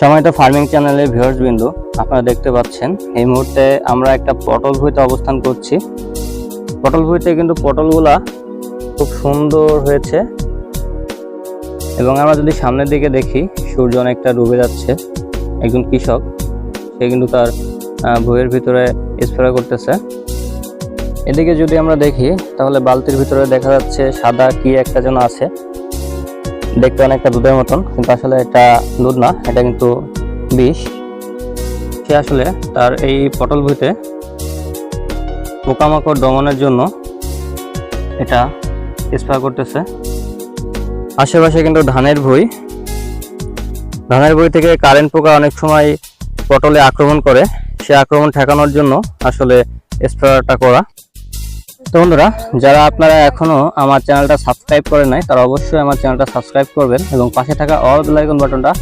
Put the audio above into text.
সময়টা ফার্মিং চ্যানেলের ভিউয়ার্স বিন্দু, আপনারা দেখতে পাচ্ছেন এই মুহূর্তে আমরা একটা পটল ভুঁইতে অবস্থান করছি। পটল ভুঁইতে কিন্তু পটলগুলা খুব সুন্দর হয়েছে এবং আমরা যদি সামনের দিকে দেখি সূর্য অনেকটা ডুবে যাচ্ছে। একজন কৃষক সে কিন্তু তার ভুঁইয়ের ভিতরে স্প্রে করতেছে। এদিকে যদি আমরা দেখি তাহলে বালতির ভিতরে দেখা যাচ্ছে সাদা কি একটা যেন আছে, দেখতে অনেকটা দুধের মতন, কিন্তু আসলে এটা দুধ না, এটা কিন্তু বিষ। সে আসলে তার এই পটল ভুঁইতে পোকামাকড় দমনের জন্য এটা স্প্রে করতেছে। আশেপাশে কিন্তু ধানের ভুঁই থেকে কারেন্ট পোকা অনেক সময় পটলে আক্রমণ করে, সে আক্রমণ ঠেকানোর জন্য আসলে স্প্রেটা করা। তো বন্ধুরা, যারা আপনারা এখনো আমার চ্যানেলটা সাবস্ক্রাইব করেন নাই তারা অবশ্যই আমার চ্যানেলটা সাবস্ক্রাইব করবেন এবং পাশে থাকা অল বেল আইকন বাটনটা